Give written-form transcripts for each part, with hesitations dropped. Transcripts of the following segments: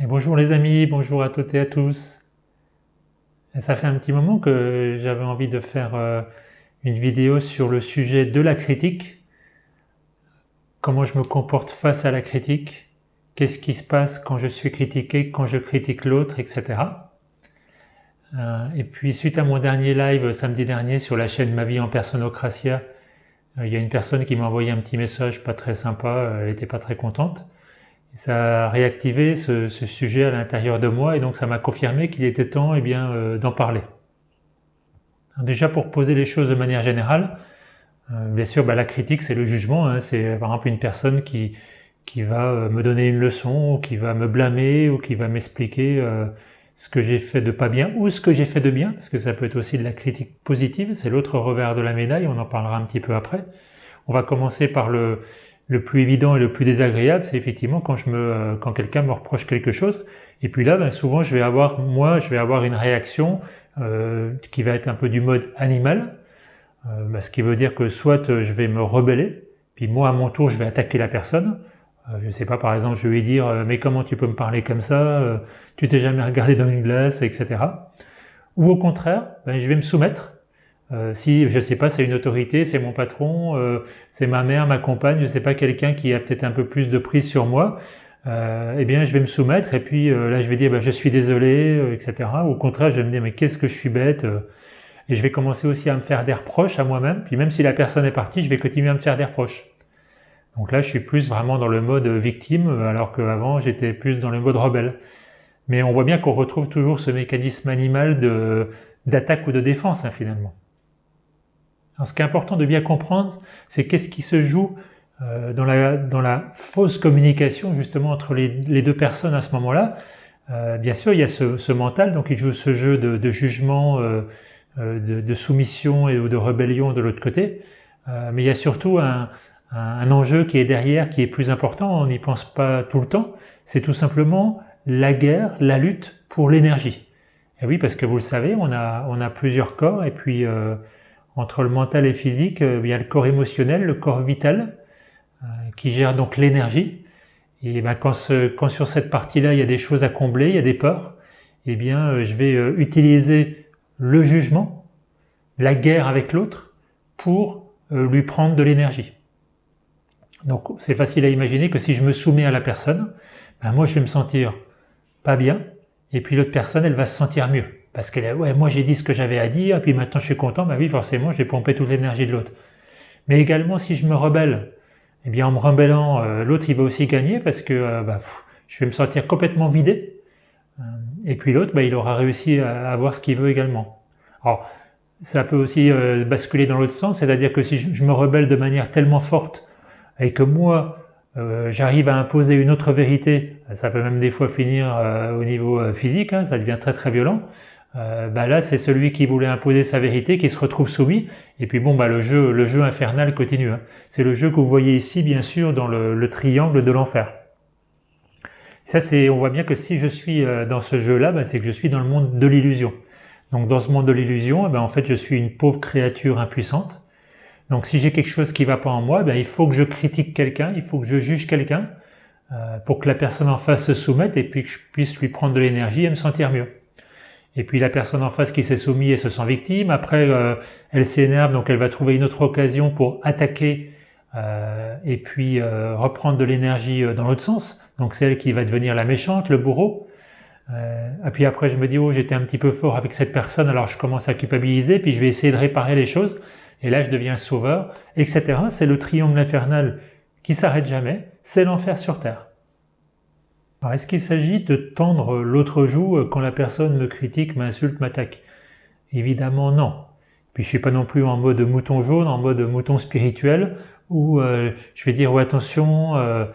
Et bonjour les amis, bonjour à toutes et à tous. Et ça fait un petit moment que j'avais envie de faire une vidéo sur le sujet de la critique, comment je me comporte face à la critique, qu'est-ce qui se passe quand je suis critiqué, quand je critique l'autre, etc. Et puis suite à mon dernier live samedi dernier sur la chaîne Ma vie en Personocratia, il y a une personne qui m'a envoyé un petit message pas très sympa, elle n'était pas très contente. Ça a réactivé ce sujet à l'intérieur de moi et donc ça m'a confirmé qu'il était temps d'en parler. Alors déjà pour poser les choses de manière générale, bien sûr la critique c'est le jugement, hein, c'est par exemple une personne qui va me donner une leçon, ou qui va me blâmer, ou qui va m'expliquer ce que j'ai fait de pas bien, ou ce que j'ai fait de bien, parce que ça peut être aussi de la critique positive, c'est l'autre revers de la médaille, on en parlera un petit peu après. On va commencer par le plus évident et le plus désagréable, c'est effectivement quand quelqu'un me reproche quelque chose. Et puis là, souvent, je vais avoir une réaction qui va être un peu du mode animal, ce qui veut dire que soit je vais me rebeller, puis moi à mon tour, je vais attaquer la personne. Je ne sais pas, par exemple, je vais lui dire mais comment tu peux me parler comme ça, tu t'es jamais regardé dans une glace, etc. Ou au contraire, je vais me soumettre. Si, je sais pas, c'est une autorité, c'est mon patron, c'est ma mère, ma compagne, je sais pas, quelqu'un qui a peut-être un peu plus de prise sur moi, je vais me soumettre et puis là je vais dire je suis désolé, etc. Au contraire, je vais me dire mais qu'est-ce que je suis bête, et je vais commencer aussi à me faire des reproches à moi-même, puis même si la personne est partie, je vais continuer à me faire des reproches. Donc là, je suis plus vraiment dans le mode victime, alors qu'avant j'étais plus dans le mode rebelle. Mais on voit bien qu'on retrouve toujours ce mécanisme animal d'attaque ou de défense, hein, finalement. Alors, ce qui est important de bien comprendre, c'est qu'est-ce qui se joue dans la fausse communication justement entre les deux personnes à ce moment-là. Bien sûr, il y a ce mental, donc il joue ce jeu de jugement, de soumission et de rébellion de l'autre côté. Mais il y a surtout un enjeu qui est derrière, qui est plus important, on n'y pense pas tout le temps, c'est tout simplement la guerre, la lutte pour l'énergie. Et oui, parce que vous le savez, on a plusieurs corps, et puis entre le mental et le physique, il y a le corps émotionnel, le corps vital, qui gère donc l'énergie. Et quand sur cette partie-là, il y a des choses à combler, il y a des peurs, je vais utiliser le jugement, la guerre avec l'autre, pour lui prendre de l'énergie. Donc c'est facile à imaginer que si je me soumets à la personne, moi je vais me sentir pas bien, et puis l'autre personne, elle va se sentir mieux. Parce que moi j'ai dit ce que j'avais à dire, et puis maintenant je suis content, oui forcément j'ai pompé toute l'énergie de l'autre. Mais également si je me rebelle, en me rebellant, l'autre il va aussi gagner, parce que je vais me sentir complètement vidé, et puis l'autre il aura réussi à avoir ce qu'il veut également. Alors ça peut aussi basculer dans l'autre sens, c'est-à-dire que si je me rebelle de manière tellement forte, et que moi j'arrive à imposer une autre vérité, ça peut même des fois finir au niveau physique, hein, ça devient très très violent. Là c'est celui qui voulait imposer sa vérité qui se retrouve soumis, et puis le jeu infernal continue, hein. C'est le jeu que vous voyez ici bien sûr dans le triangle de l'enfer. Ça on voit bien que si je suis dans ce jeu-là, c'est que je suis dans le monde de l'illusion. Donc dans ce monde de l'illusion, en fait je suis une pauvre créature impuissante. Donc si j'ai quelque chose qui ne va pas en moi, il faut que je critique quelqu'un, il faut que je juge quelqu'un pour que la personne en face se soumette et puis que je puisse lui prendre de l'énergie et me sentir mieux. Et puis la personne en face qui s'est soumise, elle se sent victime, après elle s'énerve, donc elle va trouver une autre occasion pour attaquer et puis reprendre de l'énergie dans l'autre sens. Donc c'est elle qui va devenir la méchante, le bourreau. Et puis après je me dis j'étais un petit peu fort avec cette personne, alors je commence à culpabiliser, puis je vais essayer de réparer les choses. Et là, je deviens sauveur, etc. C'est le triangle infernal qui s'arrête jamais, c'est l'enfer sur terre. Alors, est-ce qu'il s'agit de tendre l'autre joue quand la personne me critique, m'insulte, m'attaque? Évidemment non. Puis je suis pas non plus en mode mouton jaune, en mode mouton spirituel, où je vais dire attention,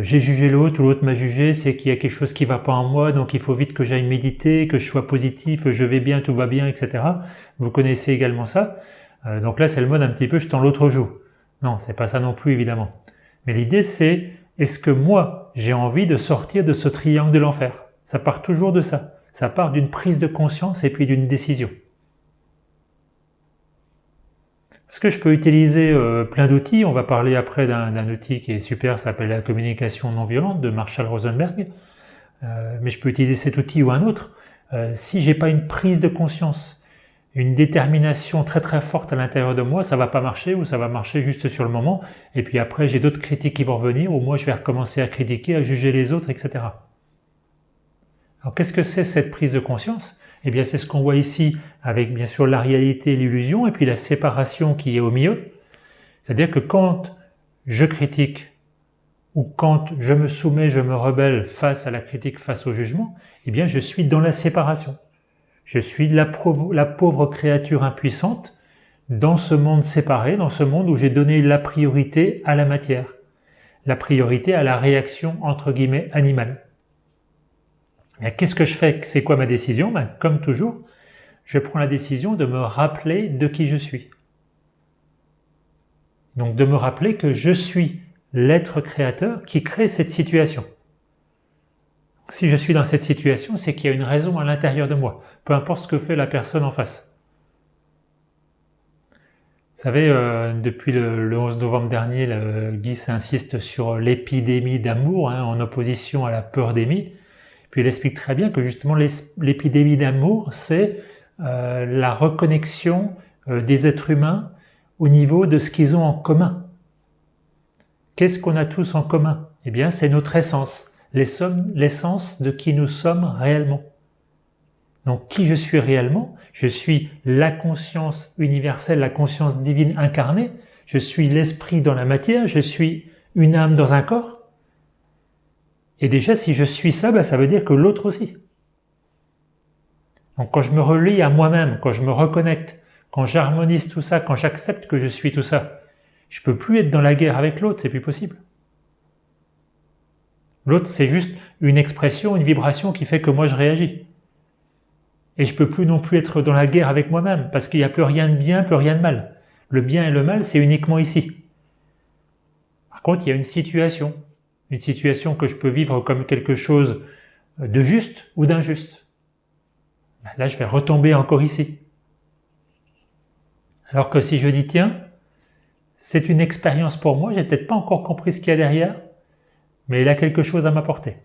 j'ai jugé l'autre ou l'autre m'a jugé, c'est qu'il y a quelque chose qui va pas en moi, donc il faut vite que j'aille méditer, que je sois positif, je vais bien, tout va bien, etc. Vous connaissez également ça. Donc là, c'est le mode un petit peu je tends l'autre joue. Non, c'est pas ça non plus, évidemment. Mais l'idée, c'est est-ce que moi, j'ai envie de sortir de ce triangle de l'enfer? Ça part toujours de ça. Ça part d'une prise de conscience et puis d'une décision. Est-ce que je peux utiliser plein d'outils? On va parler après d'un outil qui est super, ça s'appelle la communication non violente de Marshall Rosenberg. mais je peux utiliser cet outil ou un autre. Si j'ai pas une prise de conscience, une détermination très très forte à l'intérieur de moi, ça va pas marcher ou ça va marcher juste sur le moment. Et puis après, j'ai d'autres critiques qui vont revenir ou moi je vais recommencer à critiquer, à juger les autres, etc. Alors qu'est-ce que c'est cette prise de conscience? Eh bien c'est ce qu'on voit ici avec bien sûr la réalité et l'illusion et puis la séparation qui est au milieu. C'est-à-dire que quand je critique ou quand je me soumets, je me rebelle face à la critique, face au jugement, eh bien je suis dans la séparation. Je suis la pauvre créature impuissante dans ce monde séparé, dans ce monde où j'ai donné la priorité à la matière, la priorité à la réaction entre guillemets animale. Qu'est-ce que je fais? C'est quoi ma décision? Comme toujours, je prends la décision de me rappeler de qui je suis. Donc de me rappeler que je suis l'être créateur qui crée cette situation. Si je suis dans cette situation, c'est qu'il y a une raison à l'intérieur de moi, peu importe ce que fait la personne en face. Vous savez, depuis le 11 novembre dernier, Guy insiste sur l'épidémie d'amour, en opposition à la peur d'aimer. Puis il explique très bien que justement l'épidémie d'amour, c'est la reconnexion des êtres humains au niveau de ce qu'ils ont en commun. Qu'est-ce qu'on a tous en commun? Eh bien, c'est notre essence, l'essence de qui nous sommes réellement. Donc, qui je suis réellement? Je suis la conscience universelle, la conscience divine incarnée. Je suis l'esprit dans la matière, je suis une âme dans un corps. Et déjà, si je suis ça, ça veut dire que l'autre aussi. Donc quand je me relie à moi-même, quand je me reconnecte, quand j'harmonise tout ça, quand j'accepte que je suis tout ça, je peux plus être dans la guerre avec l'autre, c'est plus possible. L'autre, c'est juste une expression, une vibration qui fait que moi je réagis. Et je peux plus non plus être dans la guerre avec moi-même, parce qu'il n'y a plus rien de bien, plus rien de mal. Le bien et le mal, c'est uniquement ici. Par contre, il y a une situation que je peux vivre comme quelque chose de juste ou d'injuste. Là, je vais retomber encore ici. Alors que si je dis, tiens, c'est une expérience pour moi, j'ai peut-être pas encore compris ce qu'il y a derrière, mais il a quelque chose à m'apporter.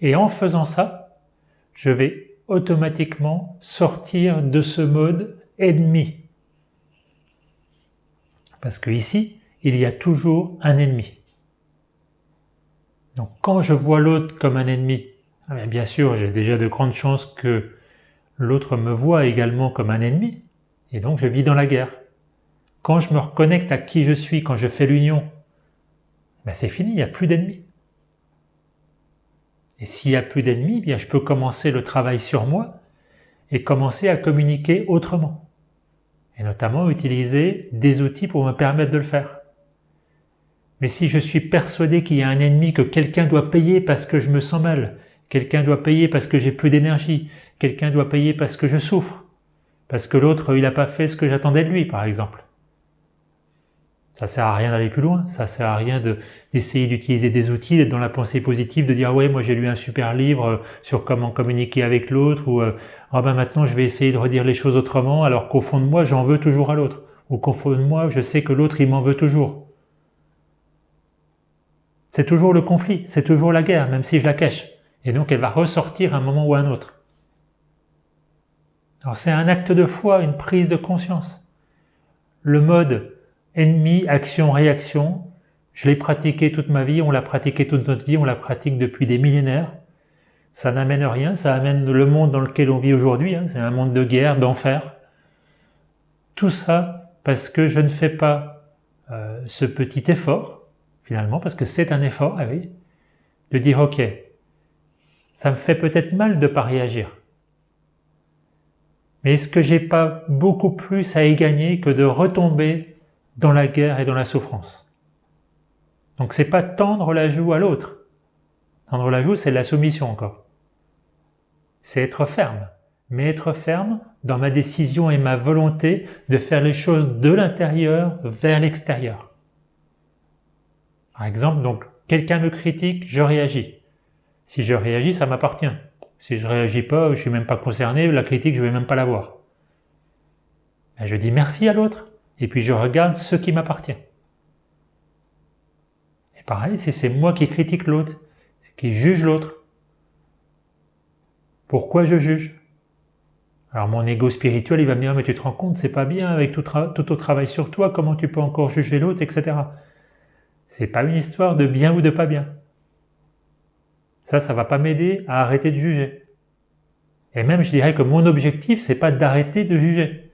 Et en faisant ça, je vais automatiquement sortir de ce mode ennemi. Parce que ici, il y a toujours un ennemi. Donc quand je vois l'autre comme un ennemi, bien sûr, j'ai déjà de grandes chances que l'autre me voit également comme un ennemi, et donc je vis dans la guerre. Quand je me reconnecte à qui je suis, quand je fais l'union, c'est fini, il n'y a plus d'ennemis. Et s'il n'y a plus d'ennemis, je peux commencer le travail sur moi et commencer à communiquer autrement. Et notamment utiliser des outils pour me permettre de le faire. Mais si je suis persuadé qu'il y a un ennemi, que quelqu'un doit payer parce que je me sens mal, quelqu'un doit payer parce que j'ai plus d'énergie, quelqu'un doit payer parce que je souffre, parce que l'autre, il n'a pas fait ce que j'attendais de lui, par exemple. Ça sert à rien d'aller plus loin, ça sert à rien d'essayer d'utiliser des outils, d'être dans la pensée positive, de dire « ouais, moi j'ai lu un super livre sur comment communiquer avec l'autre » ou « maintenant je vais essayer de redire les choses autrement alors qu'au fond de moi j'en veux toujours à l'autre » ou qu'au fond de moi je sais que l'autre il m'en veut toujours. C'est toujours le conflit, c'est toujours la guerre, même si je la cache. Et donc elle va ressortir à un moment ou à un autre. Alors c'est un acte de foi, une prise de conscience. Le mode ennemi, action, réaction, je l'ai pratiqué toute ma vie, on l'a pratiqué toute notre vie, on la pratique depuis des millénaires. Ça n'amène rien, ça amène le monde dans lequel on vit aujourd'hui, c'est un monde de guerre, d'enfer. Tout ça parce que je ne fais pas ce petit effort, finalement, parce que c'est un effort, oui, de dire ok, ça me fait peut-être mal de ne pas réagir. Mais est-ce que j'ai pas beaucoup plus à y gagner que de retomber dans la guerre et dans la souffrance? Donc c'est pas tendre la joue à l'autre. Tendre la joue, c'est de la soumission encore. C'est être ferme. Mais être ferme dans ma décision et ma volonté de faire les choses de l'intérieur vers l'extérieur. Par exemple, donc, quelqu'un me critique, je réagis. Si je réagis, ça m'appartient. Si je réagis pas, je suis même pas concerné, la critique, je vais même pas la voir. Je dis merci à l'autre, et puis je regarde ce qui m'appartient. Et pareil, si c'est moi qui critique l'autre, qui juge l'autre, Pourquoi je juge? Alors mon ego spirituel, il va me dire, mais tu te rends compte, c'est pas bien avec tout ton travail sur toi, comment tu peux encore juger l'autre, etc. C'est pas une histoire de bien ou de pas bien. Ça va pas m'aider à arrêter de juger. Et même, je dirais que mon objectif, c'est pas d'arrêter de juger.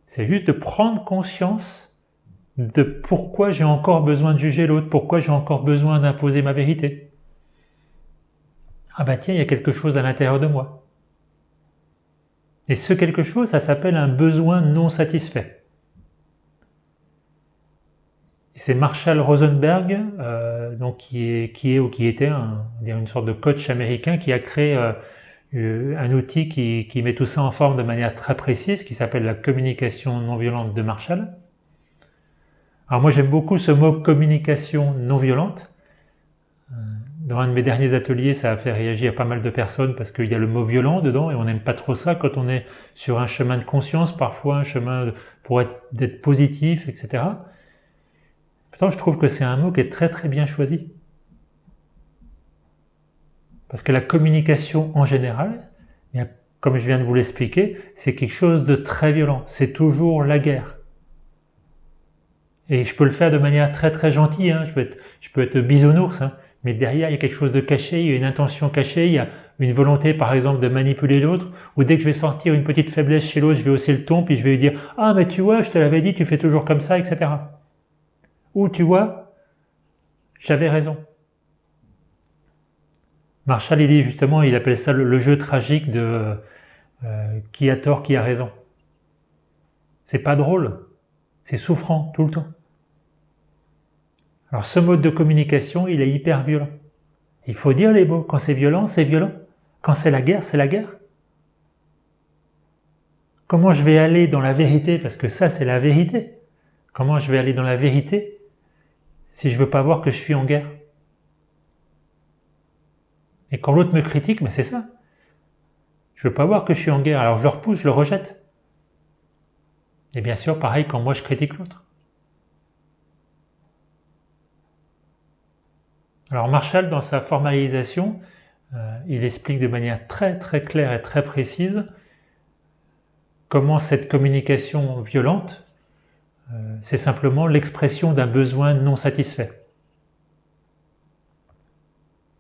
C'est juste de prendre conscience de pourquoi j'ai encore besoin de juger l'autre, pourquoi j'ai encore besoin d'imposer ma vérité. Ah bah tiens, il y a quelque chose à l'intérieur de moi. Et ce quelque chose, ça s'appelle un besoin non satisfait. C'est Marshall Rosenberg, donc qui était une sorte de coach américain qui a créé un outil qui met tout ça en forme de manière très précise, qui s'appelle la communication non violente de Marshall. Alors moi j'aime beaucoup ce mot communication non violente. Dans un de mes derniers ateliers, ça a fait réagir pas mal de personnes parce qu'il y a le mot violent dedans et on n'aime pas trop ça quand on est sur un chemin de conscience, parfois un chemin pour d'être positif, etc. Pourtant je trouve que c'est un mot qui est très très bien choisi. Parce que la communication en général, comme je viens de vous l'expliquer, c'est quelque chose de très violent. C'est toujours la guerre. Et je peux le faire de manière très très gentille. Je peux être bisounours, mais derrière il y a quelque chose de caché, il y a une intention cachée, il y a une volonté par exemple de manipuler l'autre, ou dès que je vais sentir une petite faiblesse chez l'autre, je vais hausser le ton, puis je vais lui dire « Ah mais tu vois, je te l'avais dit, tu fais toujours comme ça, etc. » Ou tu vois, j'avais raison. Marshall, il dit justement, il appelle ça le jeu tragique de qui a tort, qui a raison. C'est pas drôle, c'est souffrant tout le temps. Alors ce mode de communication, il est hyper violent. Il faut dire les mots, quand c'est violent, c'est violent. Quand c'est la guerre, c'est la guerre. Comment je vais aller dans la vérité, parce que ça c'est la vérité. Comment je vais aller dans la vérité si je veux pas voir que je suis en guerre? Et quand l'autre me critique, c'est ça. Je veux pas voir que je suis en guerre, alors je le repousse, je le rejette. Et bien sûr, pareil quand moi je critique l'autre. Alors Marshall, dans sa formalisation, il explique de manière très très claire et très précise comment cette communication violente, c'est simplement l'expression d'un besoin non satisfait.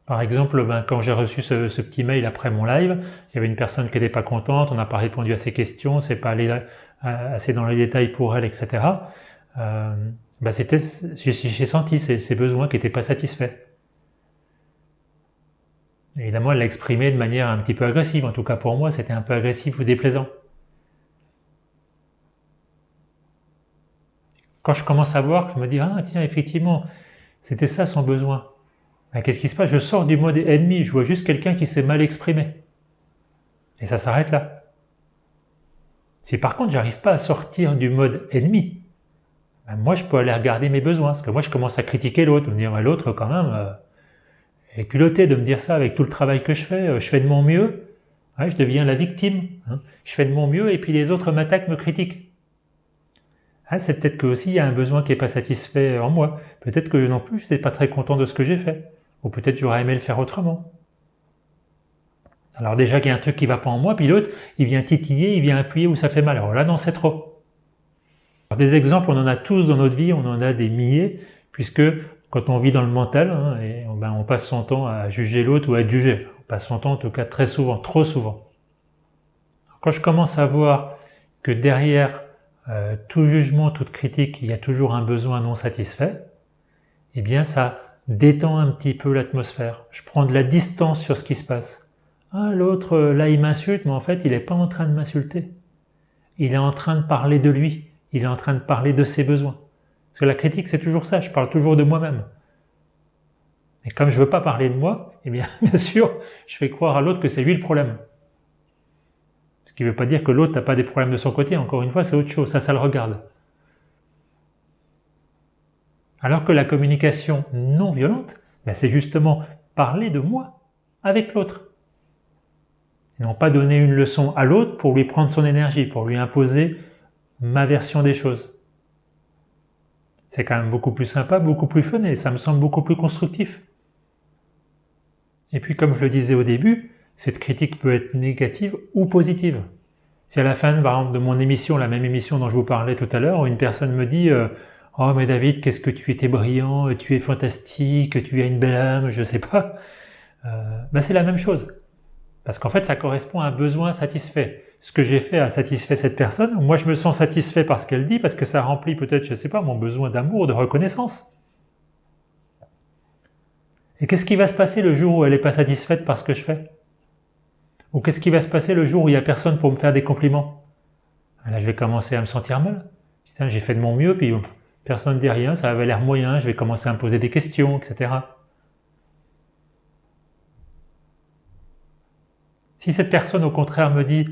Par exemple, quand j'ai reçu ce petit mail après mon live, il y avait une personne qui n'était pas contente, on n'a pas répondu à ses questions, c'est pas allé assez dans les détails pour elle, etc. J'ai senti ces besoins qui n'étaient pas satisfaits. Évidemment, elle l'a exprimé de manière un petit peu agressive, en tout cas pour moi, c'était un peu agressif ou déplaisant. Quand je commence à voir, je me dis, ah tiens, effectivement, c'était ça son besoin. Qu'est-ce qui se passe? Je sors du mode ennemi, je vois juste quelqu'un qui s'est mal exprimé. Et ça s'arrête là. Si par contre j'arrive pas à sortir du mode ennemi, moi je peux aller regarder mes besoins, parce que moi je commence à critiquer l'autre, me dire l'autre quand même est culotté de me dire ça avec tout le travail que je fais de mon mieux, je deviens la victime, je fais de mon mieux et puis les autres m'attaquent, me critiquent. C'est peut-être que aussi il y a un besoin qui n'est pas satisfait en moi, peut-être que non plus je n'étais pas très content de ce que j'ai fait. Ou peut-être j'aurais aimé le faire autrement. Alors déjà qu'il y a un truc qui va pas en moi, puis l'autre, il vient titiller, il vient appuyer où ça fait mal. Alors là, non, c'est trop. Alors, des exemples, on en a tous dans notre vie, on en a des milliers, puisque quand on vit dans le mental, on passe son temps à juger l'autre ou à être jugé. On passe son temps en tout cas très souvent, trop souvent. Alors, quand je commence à voir que derrière tout jugement, toute critique, il y a toujours un besoin non satisfait, eh bien ça détend un petit peu l'atmosphère. Je prends de la distance sur ce qui se passe. L'autre, là, il m'insulte, mais en fait, il n'est pas en train de m'insulter. Il est en train de parler de lui. Il est en train de parler de ses besoins. Parce que la critique, c'est toujours ça. Je parle toujours de moi-même. Et comme je veux pas parler de moi, eh bien sûr, je fais croire à l'autre que c'est lui le problème. Ce qui ne veut pas dire que l'autre n'a pas des problèmes de son côté. Encore une fois, c'est autre chose. Ça le regarde. Alors que la communication non violente, c'est justement parler de moi avec l'autre. Et non pas donner une leçon à l'autre pour lui prendre son énergie, pour lui imposer ma version des choses. C'est quand même beaucoup plus sympa, beaucoup plus fun et ça me semble beaucoup plus constructif. Et puis comme je le disais au début, cette critique peut être négative ou positive. Si à la fin, par exemple, de mon émission, la même émission dont je vous parlais tout à l'heure, une personne me dit oh mais David, qu'est-ce que tu étais brillant, tu es fantastique, tu as une belle âme, je sais pas. C'est la même chose. Parce qu'en fait, ça correspond à un besoin satisfait. Ce que j'ai fait a satisfait cette personne. Moi, je me sens satisfait par ce qu'elle dit, parce que ça remplit peut-être, je sais pas, mon besoin d'amour, de reconnaissance. Et qu'est-ce qui va se passer le jour où elle n'est pas satisfaite par ce que je fais? Ou qu'est-ce qui va se passer le jour où il n'y a personne pour me faire des compliments? Là, je vais commencer à me sentir mal. Putain, j'ai fait de mon mieux, puis personne ne dit rien, ça avait l'air moyen, je vais commencer à me poser des questions, etc. Si cette personne, au contraire, me dit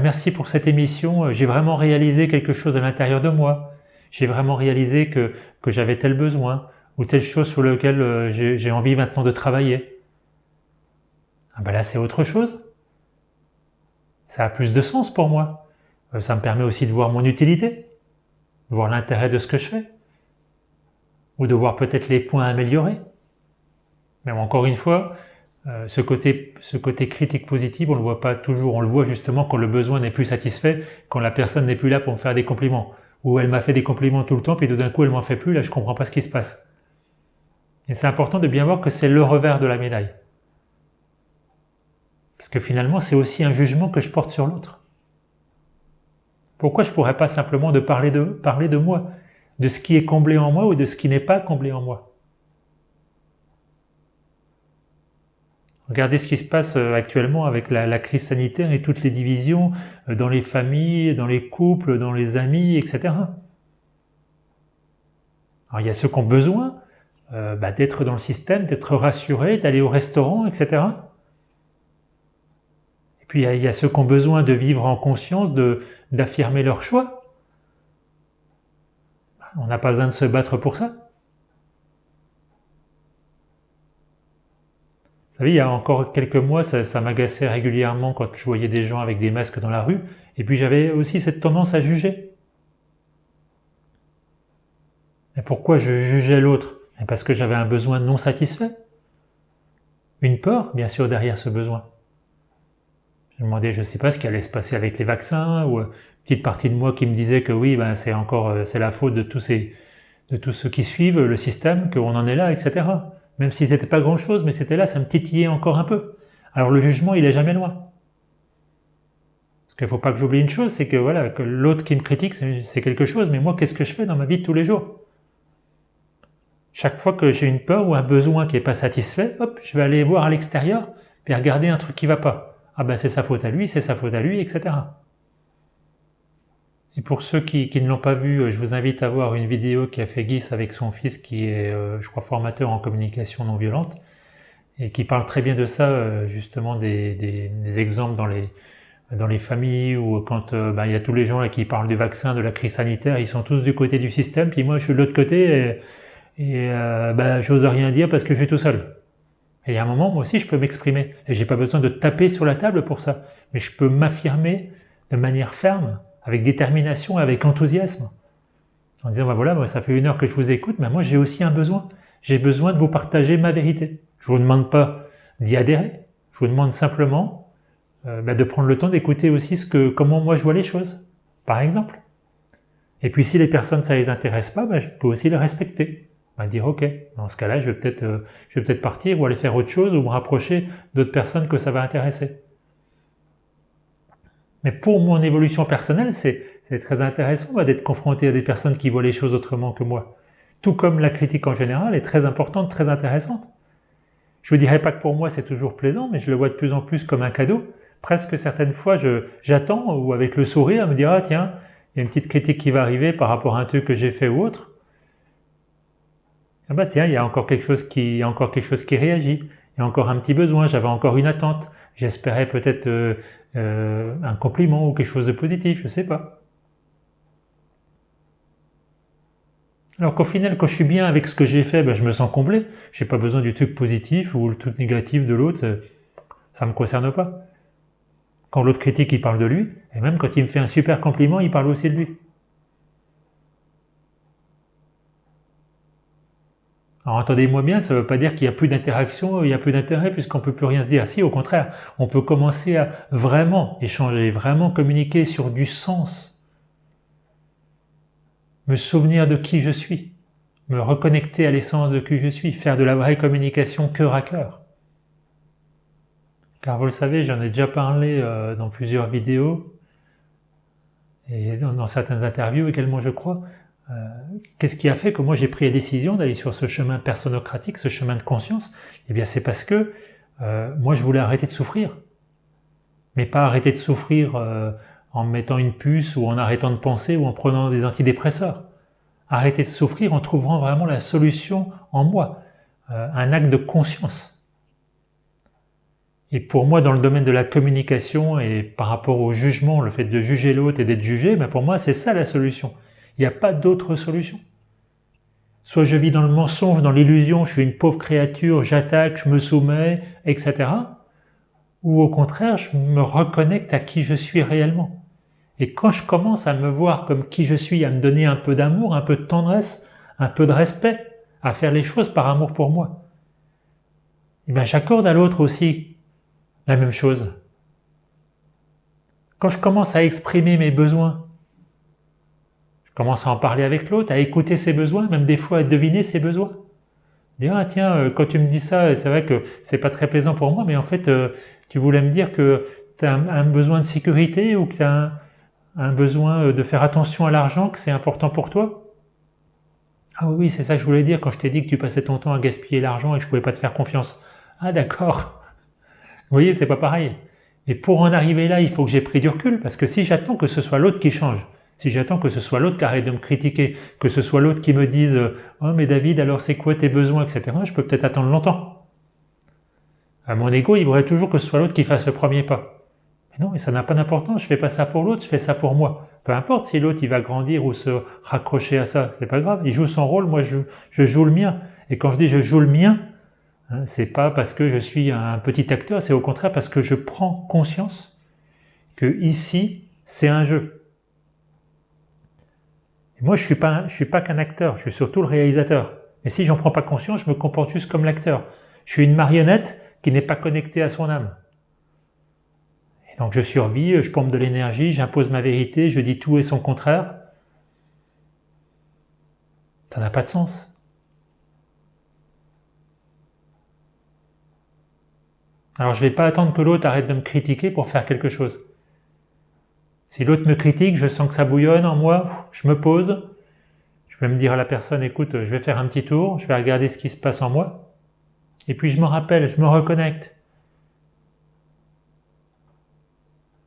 merci pour cette émission, j'ai vraiment réalisé quelque chose à l'intérieur de moi, j'ai vraiment réalisé que j'avais tel besoin, ou telle chose sur laquelle j'ai envie maintenant de travailler. Là, c'est autre chose. Ça a plus de sens pour moi. Ça me permet aussi de voir mon utilité, de voir l'intérêt de ce que je fais, ou de voir peut-être les points à améliorer. Mais encore une fois, ce côté critique positive, on le voit pas toujours. On le voit justement quand le besoin n'est plus satisfait, quand la personne n'est plus là pour me faire des compliments. Ou elle m'a fait des compliments tout le temps, puis tout d'un coup elle m'en fait plus, là je comprends pas ce qui se passe. Et c'est important de bien voir que c'est le revers de la médaille. Parce que finalement, c'est aussi un jugement que je porte sur l'autre. Pourquoi je ne pourrais pas simplement parler de moi, de ce qui est comblé en moi ou de ce qui n'est pas comblé en moi? Regardez ce qui se passe actuellement avec la crise sanitaire et toutes les divisions dans les familles, dans les couples, dans les amis, etc. Alors il y a ceux qui ont besoin d'être dans le système, d'être rassurés, d'aller au restaurant, etc. Et puis il y a ceux qui ont besoin de vivre en conscience, d'affirmer leur choix. On n'a pas besoin de se battre pour ça. Vous savez, il y a encore quelques mois, ça m'agaçait régulièrement quand je voyais des gens avec des masques dans la rue, et puis j'avais aussi cette tendance à juger. Et pourquoi je jugeais l'autre? Parce que j'avais un besoin non satisfait. Une peur, bien sûr, derrière ce besoin. Je me demandais, je ne sais pas, ce qui allait se passer avec les vaccins, ou une petite partie de moi qui me disait que oui, c'est la faute de tous ceux qui suivent le système, qu'on en est là, etc. Même si c'était pas grand-chose, mais c'était là, ça me titillait encore un peu. Alors le jugement, il est jamais loin. Parce qu'il ne faut pas que j'oublie une chose, c'est que l'autre qui me critique, c'est quelque chose, mais moi, qu'est-ce que je fais dans ma vie de tous les jours? Chaque fois que j'ai une peur ou un besoin qui n'est pas satisfait, hop, je vais aller voir à l'extérieur, puis regarder un truc qui va pas. C'est sa faute à lui, c'est sa faute à lui, etc. Et pour ceux qui ne l'ont pas vu, je vous invite à voir une vidéo qu'a fait Guy avec son fils qui est, je crois, formateur en communication non violente et qui parle très bien de ça, justement des exemples dans les familles ou quand il y a tous les gens là qui parlent du vaccin, de la crise sanitaire, ils sont tous du côté du système, puis moi je suis de l'autre côté et j'ose rien dire parce que je suis tout seul. Et il y a un moment, moi aussi, je peux m'exprimer. Et j'ai pas besoin de taper sur la table pour ça. Mais je peux m'affirmer de manière ferme, avec détermination, avec enthousiasme. En disant, moi, ça fait 1 heure que je vous écoute, mais moi, j'ai aussi un besoin. J'ai besoin de vous partager ma vérité. Je vous demande pas d'y adhérer. Je vous demande simplement de prendre le temps d'écouter aussi comment moi je vois les choses, par exemple. Et puis, si les personnes, ça les intéresse pas, je peux aussi les respecter. Dire ok, dans ce cas-là, je vais peut-être partir ou aller faire autre chose ou me rapprocher d'autres personnes que ça va intéresser. Mais pour mon évolution personnelle, c'est très intéressant d'être confronté à des personnes qui voient les choses autrement que moi. Tout comme la critique en général est très importante, très intéressante. Je ne vous dirais pas que pour moi c'est toujours plaisant, mais je le vois de plus en plus comme un cadeau. Presque certaines fois, j'attends ou avec le sourire, me dire tiens, il y a une petite critique qui va arriver par rapport à un truc que j'ai fait ou autre. Tiens, il y a encore quelque chose qui réagit. Il y a encore un petit besoin, j'avais encore une attente. J'espérais peut-être un compliment ou quelque chose de positif, je ne sais pas. Alors qu'au final, quand je suis bien avec ce que j'ai fait, je me sens comblé. Je n'ai pas besoin du truc positif ou le truc négatif de l'autre, ça ne me concerne pas. Quand l'autre critique, il parle de lui, et même quand il me fait un super compliment, il parle aussi de lui. Alors entendez-moi bien, ça ne veut pas dire qu'il n'y a plus d'interaction, il n'y a plus d'intérêt puisqu'on ne peut plus rien se dire. Si, au contraire, on peut commencer à vraiment échanger, vraiment communiquer sur du sens. Me souvenir de qui je suis, me reconnecter à l'essence de qui je suis, faire de la vraie communication cœur à cœur. Car vous le savez, j'en ai déjà parlé dans plusieurs vidéos et dans certaines interviews également, je crois. Qu'est-ce qui a fait que moi j'ai pris la décision d'aller sur ce chemin personocratique, ce chemin de conscience? Eh bien c'est parce que moi je voulais arrêter de souffrir. Mais pas arrêter de souffrir en me mettant une puce ou en arrêtant de penser ou en prenant des antidépresseurs. Arrêter de souffrir en trouvant vraiment la solution en moi, un acte de conscience. Et pour moi, dans le domaine de la communication et par rapport au jugement, le fait de juger l'autre et d'être jugé, ben pour moi c'est ça la solution. Il n'y a pas d'autre solution. Soit je vis dans le mensonge, dans l'illusion, je suis une pauvre créature, j'attaque, je me soumets, etc. Ou au contraire, je me reconnecte à qui je suis réellement. Et quand je commence à me voir comme qui je suis, à me donner un peu d'amour, un peu de tendresse, un peu de respect, à faire les choses par amour pour moi, et bien j'accorde à l'autre aussi la même chose. Quand je commence à exprimer mes besoins, je commence à en parler avec l'autre, à écouter ses besoins, même des fois à deviner ses besoins. Dire, ah tiens, quand tu me dis ça, c'est vrai que c'est pas très plaisant pour moi, mais en fait, tu voulais me dire que tu as un besoin de sécurité ou que tu as un besoin de faire attention à l'argent, que c'est important pour toi? Ah oui, c'est ça que je voulais dire quand je t'ai dit que tu passais ton temps à gaspiller l'argent et que je pouvais pas te faire confiance. Ah d'accord. Vous voyez, c'est pas pareil. Mais pour en arriver là, il faut que j'ai pris du recul, parce que si j'attends que ce soit l'autre qui change, si j'attends que ce soit l'autre qui arrête de me critiquer, que ce soit l'autre qui me dise « Oh mais David, alors c'est quoi tes besoins ?» etc. je peux peut-être attendre longtemps. À mon ego, il voudrait toujours que ce soit l'autre qui fasse le premier pas. Mais non, mais ça n'a pas d'importance, je fais pas ça pour l'autre, je fais ça pour moi. Peu importe si l'autre il va grandir ou se raccrocher à ça, c'est pas grave, il joue son rôle, moi je joue le mien. Et quand je dis je joue le mien, c'est pas parce que je suis un petit acteur, c'est au contraire parce que je prends conscience que ici, c'est un jeu. Moi, je suis pas qu'un acteur, je suis surtout le réalisateur. Mais si j'en prends pas conscience, je me comporte juste comme l'acteur. Je suis une marionnette qui n'est pas connectée à son âme. Et donc je survis, je pompe de l'énergie, j'impose ma vérité, je dis tout et son contraire. Ça n'a pas de sens. Alors je ne vais pas attendre que l'autre arrête de me critiquer pour faire quelque chose. Si l'autre me critique, je sens que ça bouillonne en moi, je me pose, je vais me dire à la personne, écoute, je vais faire un petit tour, je vais regarder ce qui se passe en moi, et puis je me rappelle, je me reconnecte.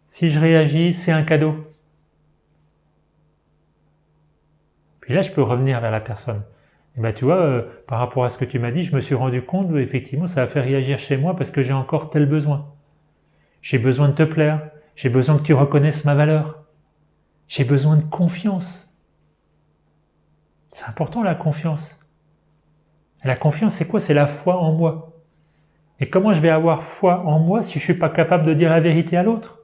Si je réagis, c'est un cadeau. Puis là, je peux revenir vers la personne. Et ben, tu vois, par rapport à ce que tu m'as dit, je me suis rendu compte, effectivement, ça a fait réagir chez moi parce que j'ai encore tel besoin. J'ai besoin de te plaire, j'ai besoin que tu reconnaisses ma valeur. J'ai besoin de confiance. C'est important la confiance. Et la confiance, c'est quoi? C'est la foi en moi. Et comment je vais avoir foi en moi si je ne suis pas capable de dire la vérité à l'autre?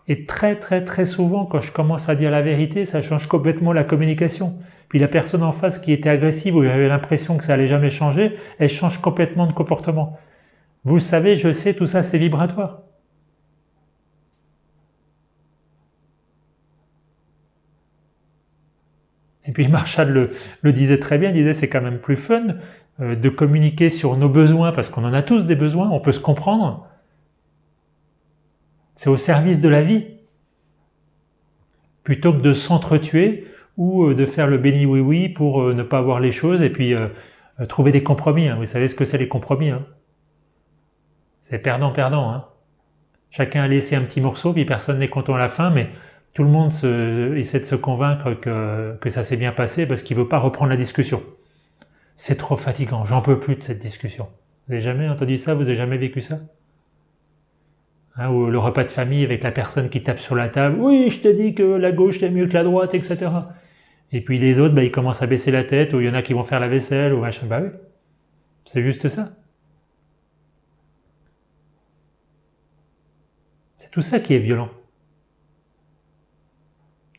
Et très souvent, quand je commence à dire la vérité, ça change complètement la communication. Puis la personne en face qui était agressive, où j'avais l'impression que ça allait jamais changer, elle change complètement de comportement. Vous le savez, je sais, tout ça c'est vibratoire. Et puis Marshall le disait très bien, il disait c'est quand même plus fun de communiquer sur nos besoins, parce qu'on en a tous des besoins, on peut se comprendre. C'est au service de la vie. Plutôt que de s'entretuer ou de faire le béni oui-oui pour ne pas voir les choses et puis trouver des compromis. Vous savez ce que c'est les compromis. C'est perdant-perdant. Chacun a laissé un petit morceau, puis personne n'est content à la fin, mais tout le monde essaie de se convaincre que ça s'est bien passé parce qu'il ne veut pas reprendre la discussion. C'est trop fatigant, j'en peux plus de cette discussion. Vous n'avez jamais entendu ça? Vous n'avez jamais vécu ça? Ou le repas de famille avec la personne qui tape sur la table. Oui, je te dis que la gauche c'est mieux que la droite, etc. Et puis les autres, ils commencent à baisser la tête, ou il y en a qui vont faire la vaisselle, ou machin. Bah oui, c'est juste ça. C'est tout ça qui est violent.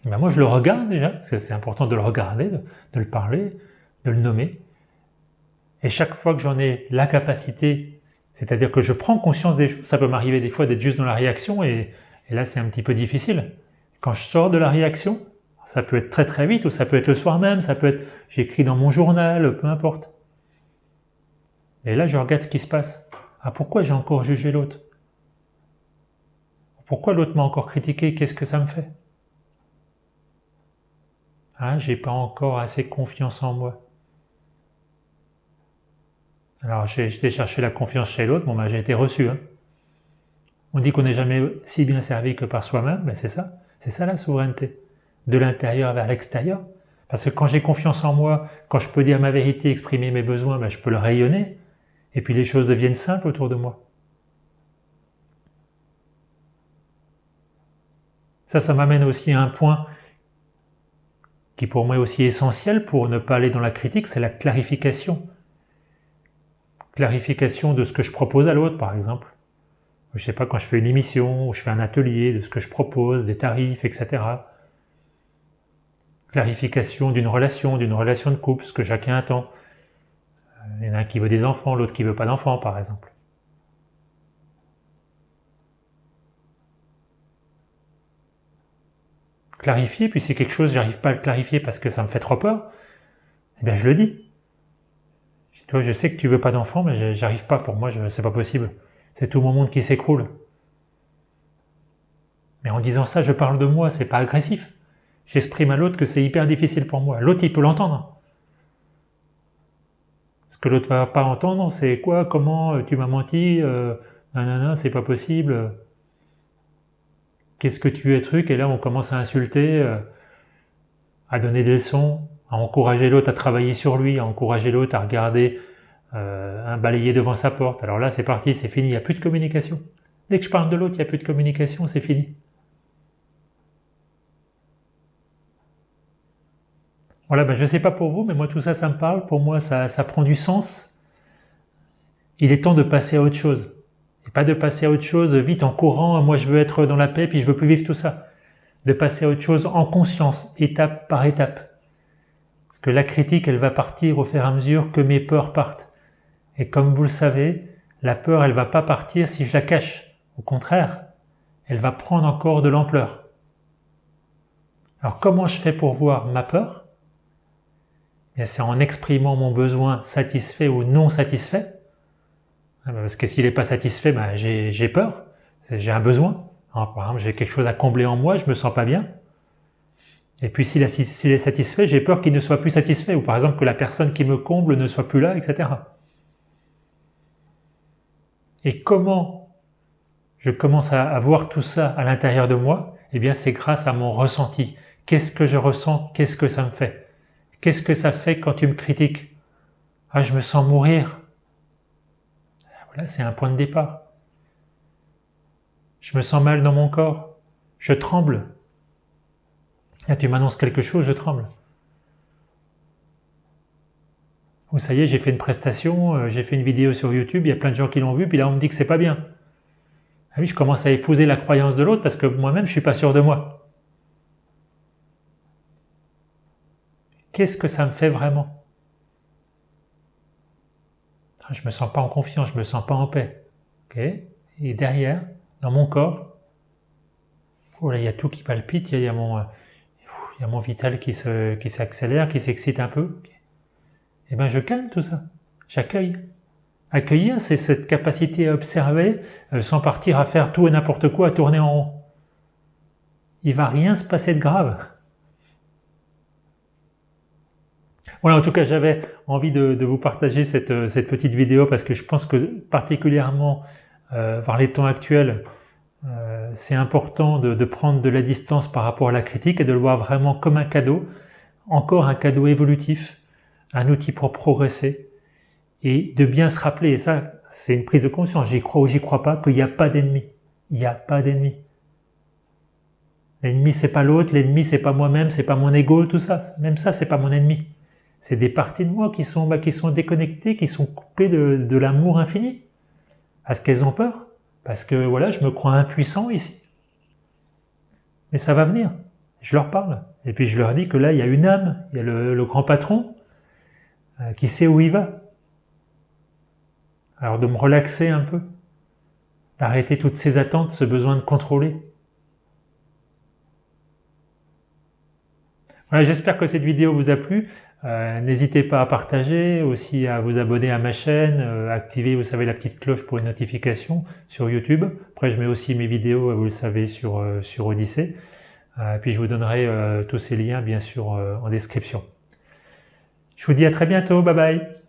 Et ben moi je le regarde déjà, parce que c'est important de le regarder, de le parler, de le nommer. Et chaque fois que j'en ai la capacité, c'est-à-dire que je prends conscience des choses, ça peut m'arriver des fois d'être juste dans la réaction, et là c'est un petit peu difficile. Quand je sors de la réaction, ça peut être très très vite, ou ça peut être le soir même, ça peut être j'écris dans mon journal, peu importe. Et là je regarde ce qui se passe. Ah, pourquoi j'ai encore jugé l'autre? Pourquoi l'autre m'a encore critiqué? Qu'est-ce que ça me fait? Ah, j'ai pas encore assez confiance en moi. Alors j'ai été chercher la confiance chez l'autre, bon ben j'ai été reçu. On dit qu'on n'est jamais si bien servi que par soi-même, mais c'est ça la souveraineté. De l'intérieur vers l'extérieur. Parce que quand j'ai confiance en moi, quand je peux dire ma vérité, exprimer mes besoins, ben je peux le rayonner, et puis les choses deviennent simples autour de moi. Ça m'amène aussi à un point qui pour moi est aussi essentiel pour ne pas aller dans la critique, c'est la clarification. Clarification de ce que je propose à l'autre, par exemple. Je sais pas, quand je fais une émission, ou je fais un atelier, de ce que je propose, des tarifs, etc. Clarification d'une relation de couple, ce que chacun attend. Il y en a un qui veut des enfants, l'autre qui veut pas d'enfants, par exemple. Clarifier, puis si quelque chose, j'arrive pas à le clarifier parce que ça me fait trop peur, eh bien je le dis. Toi, je sais que tu veux pas d'enfant, mais j'arrive pas, pour moi, c'est pas possible. C'est tout mon monde qui s'écroule. Mais en disant ça, je parle de moi, c'est pas agressif. J'exprime à l'autre que c'est hyper difficile pour moi. L'autre, il peut l'entendre. Ce que l'autre va pas entendre, c'est quoi, comment, tu m'as menti, nanana, c'est pas possible. Qu'est-ce que tu es truc? Et là, on commence à insulter, à donner des leçons, à encourager l'autre à travailler sur lui, à encourager l'autre à regarder un balayer devant sa porte. Alors là, c'est parti, c'est fini, il n'y a plus de communication. Dès que je parle de l'autre, il n'y a plus de communication, c'est fini. Voilà, ben je ne sais pas pour vous, mais moi tout ça, ça me parle. Pour moi, ça prend du sens. Il est temps de passer à autre chose. Et pas de passer à autre chose vite en courant, moi je veux être dans la paix, puis je veux plus vivre tout ça. De passer à autre chose en conscience, étape par étape. Parce que la critique, elle va partir au fur et à mesure que mes peurs partent. Et comme vous le savez, la peur, elle va pas partir si je la cache. Au contraire, elle va prendre encore de l'ampleur. Alors comment je fais pour voir ma peur? Bien, c'est en exprimant mon besoin satisfait ou non satisfait. Parce que s'il n'est pas satisfait, ben j'ai peur, j'ai un besoin. Alors, par exemple, j'ai quelque chose à combler en moi, je me sens pas bien. Et puis s'il est satisfait, j'ai peur qu'il ne soit plus satisfait, ou par exemple que la personne qui me comble ne soit plus là, etc. Et comment je commence à voir tout ça à l'intérieur de moi? Eh bien, c'est grâce à mon ressenti. Qu'est-ce que je ressens? Qu'est-ce que ça me fait? Qu'est-ce que ça fait quand tu me critiques? Ah, je me sens mourir. Voilà, c'est un point de départ. Je me sens mal dans mon corps. Je tremble. Là, tu m'annonces quelque chose, je tremble. Ou ça y est, j'ai fait une prestation, j'ai fait une vidéo sur YouTube, il y a plein de gens qui l'ont vu, puis là on me dit que c'est pas bien. Ah oui, je commence à épouser la croyance de l'autre parce que moi-même je suis pas sûr de moi. Qu'est-ce que ça me fait vraiment? Je me sens pas en confiance, je me sens pas en paix. Okay. Et derrière, dans mon corps, oh là, il y a tout qui palpite, il y a mon vital qui s'accélère, qui s'excite un peu. Et bien je calme tout ça, j'accueille. Accueillir, c'est cette capacité à observer sans partir à faire tout et n'importe quoi, à tourner en rond. Il va rien se passer de grave. Voilà, en tout cas, j'avais envie de vous partager cette petite vidéo parce que je pense que particulièrement par les temps actuels, c'est important de prendre de la distance par rapport à la critique et de le voir vraiment comme un cadeau, encore un cadeau évolutif, un outil pour progresser et de bien se rappeler, et ça, c'est une prise de conscience, j'y crois ou j'y crois pas, qu'il n'y a pas d'ennemi. Il n'y a pas d'ennemi. L'ennemi, c'est pas l'autre, l'ennemi, c'est pas moi-même, c'est pas mon ego, tout ça. Même ça, c'est pas mon ennemi. C'est des parties de moi qui sont déconnectées, qui sont coupées de l'amour infini. Parce qu'elles ont peur. Parce que voilà, je me crois impuissant ici. Mais ça va venir. Je leur parle. Et puis je leur dis que là, il y a une âme, il y a le grand patron qui sait où il va. Alors de me relaxer un peu, d'arrêter toutes ces attentes, ce besoin de contrôler. Voilà, j'espère que cette vidéo vous a plu. N'hésitez pas à partager, aussi à vous abonner à ma chaîne, activer, vous savez, la petite cloche pour les notifications sur YouTube. Après, je mets aussi mes vidéos, vous le savez, sur Odyssée. Puis je vous donnerai tous ces liens, bien sûr, en description. Je vous dis à très bientôt, bye bye.